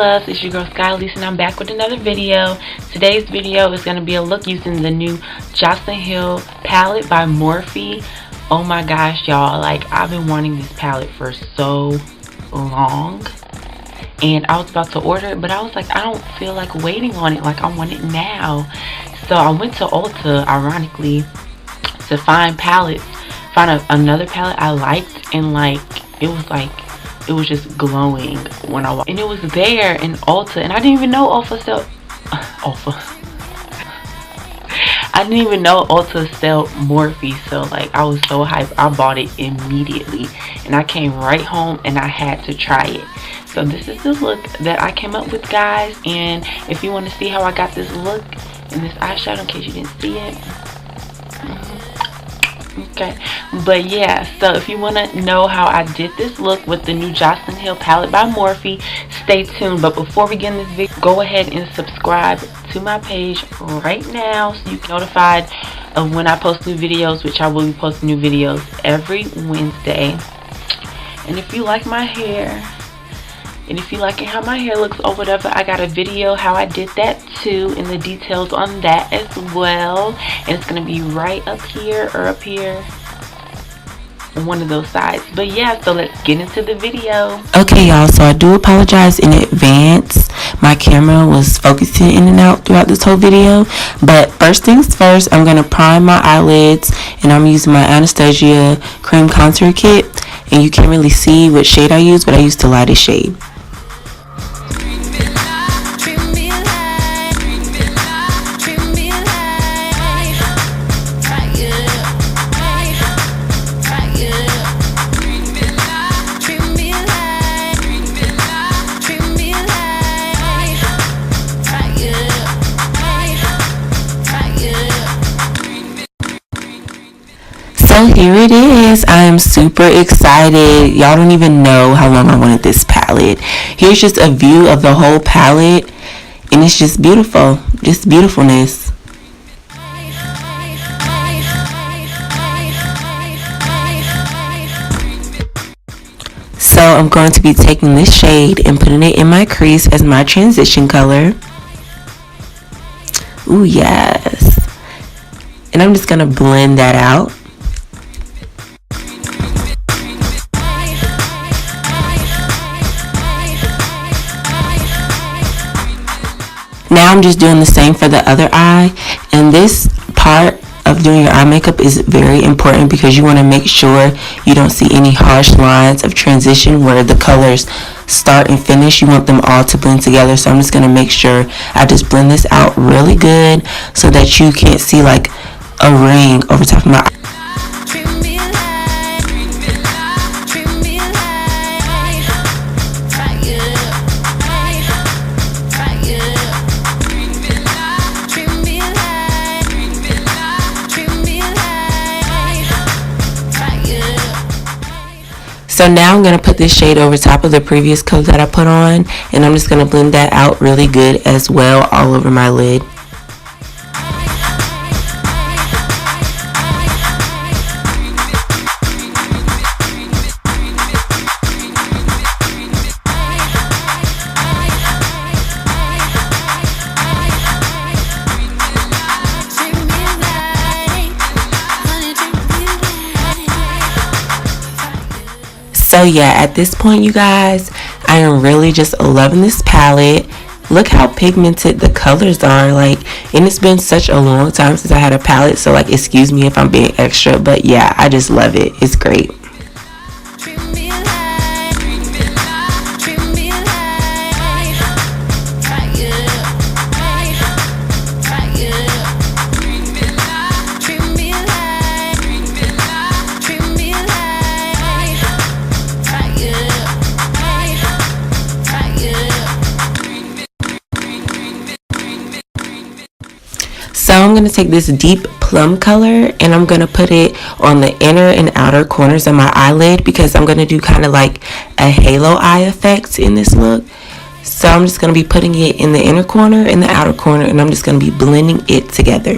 loves, it's your girl Skye, and I'm back with another video. Today's video is going to be a look using the new Jaclyn Hill palette by Morphe. Oh my gosh, y'all, like I've been wanting this palette for so long, and I was about to order it, but I was like, I don't feel like waiting on it, like I want it now. So I went to Ulta, ironically, to find palettes, another palette I liked, and like it was just glowing when I walked, and it was there in Ulta, and I didn't even know Ulta sell I didn't even know Ulta sell Morphe, so like I was so hyped. I bought it immediately, and I came right home and I had to try it. So this is the look that I came up with, guys, and if you want to see how I got this look and this eyeshadow, in case you didn't see it, okay, but yeah, so if you want to know how I did this look with the new Jaclyn Hill palette by Morphe, stay tuned. But before we get in this video, go ahead and subscribe to my page right now so you can be notified of when I post new videos, which I will be posting new videos every Wednesday. And if you like my hair, and if you like how my hair looks or whatever, I got a video how I did that too, and the details on that as well. And it's going to be right up here or up here on one of those sides. But yeah, so let's get into the video. Okay, y'all, so I do apologize in advance. My camera was focusing in and out throughout this whole video. But first things first, I'm going to prime my eyelids, and I'm using my Anastasia Cream Contour Kit. And you can't really see what shade I use, but I used the lightest shade. So here it is. I am super excited. Y'all don't even know how long I wanted this palette. Here's just a view of the whole palette, and it's just beautiful, just beautifulness. So I'm going to be taking this shade and putting it in my crease as my transition color. Ooh, yes. And I'm just going to blend that out. Now I'm just doing the same for the other eye, and this part of doing your eye makeup is very important because you want to make sure you don't see any harsh lines of transition where the colors start and finish. You want them all to blend together, so I'm just going to make sure I just blend this out really good so that you can't see like a ring over top of my eye. So now I'm going to put this shade over top of the previous coat that I put on, and I'm just going to blend that out really good as well all over my lid. So yeah, at this point, you guys, I am really just loving this palette. Look how pigmented the colors are, like, and it's been such a long time since I had a palette, so like, excuse me if I'm being extra, but yeah, I just love it. It's great. So I'm going to take this deep plum color, and I'm going to put it on the inner and outer corners of my eyelid because I'm going to do kind of like a halo eye effect in this look. So I'm just going to be putting it in the inner corner and the outer corner, and I'm just going to be blending it together.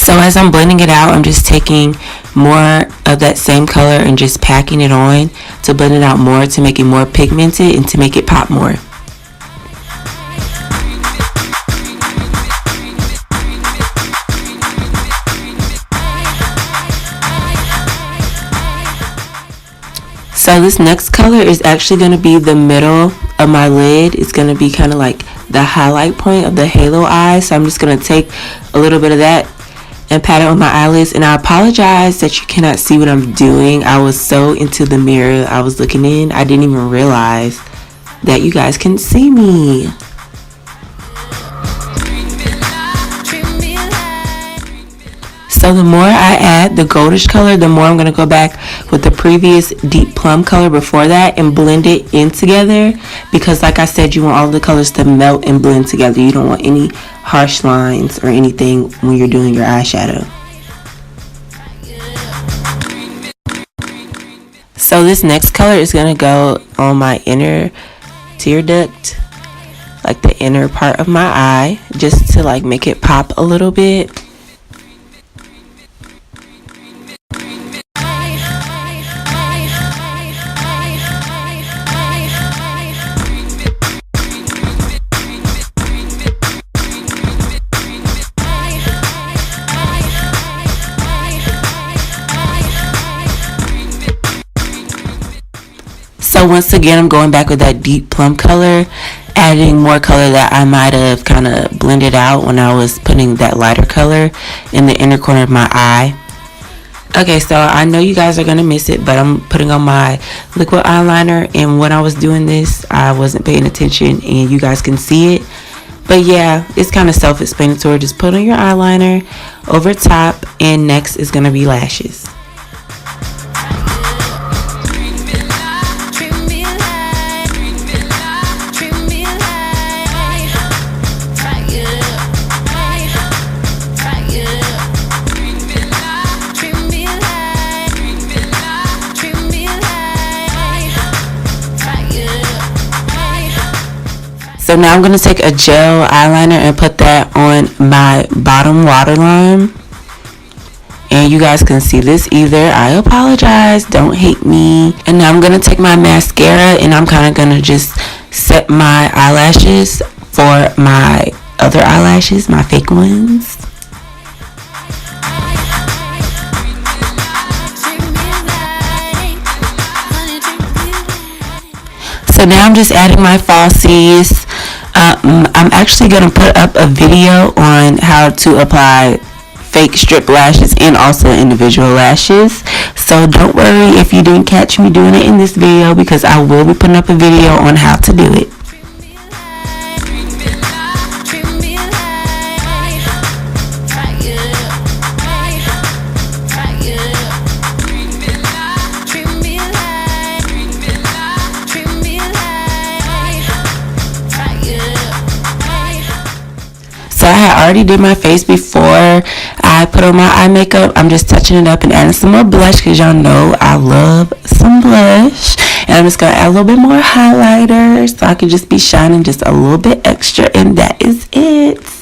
So as I'm blending it out, I'm just taking more of that same color and just packing it on to blend it out more, to make it more pigmented and to make it pop more. So this next color is actually going to be the middle of my lid. It's going to be kind of like the highlight point of the halo eye. So I'm just going to take a little bit of that and pat it on my eyelids. And I apologize that you cannot see what I'm doing. I was so into the mirror I was looking in, I didn't even realize that you guys can see me. So the more I add the goldish color, the more I'm going to go back with the previous deep plum color before that and blend it in together, because like I said, you want all the colors to melt and blend together. You don't want any harsh lines or anything when you're doing your eyeshadow. So this next color is going to go on my inner tear duct, like the inner part of my eye, just to like make it pop a little bit. So once again, I'm going back with that deep plum color, adding more color that I might have kind of blended out when I was putting that lighter color in the inner corner of my eye. Okay, so I know you guys are going to miss it, but I'm putting on my liquid eyeliner, and when I was doing this, I wasn't paying attention, and you guys can see it. But yeah, it's kind of self-explanatory. Just put on your eyeliner over top, and next is going to be lashes. So now I'm going to take a gel eyeliner and put that on my bottom waterline. And you guys can see this either. I apologize. Don't hate me. And now I'm going to take my mascara and I'm kind of going to just set my eyelashes for my other eyelashes, my fake ones. So now I'm just adding my falsies. I'm actually going to put up a video on how to apply fake strip lashes and also individual lashes. So don't worry if you didn't catch me doing it in this video, because I will be putting up a video on how to do it. I had already did my face before I put on my eye makeup. I'm just touching it up and adding some more blush, because y'all know I love some blush. And I'm just going to add a little bit more highlighter so I can just be shining just a little bit extra, and that is it.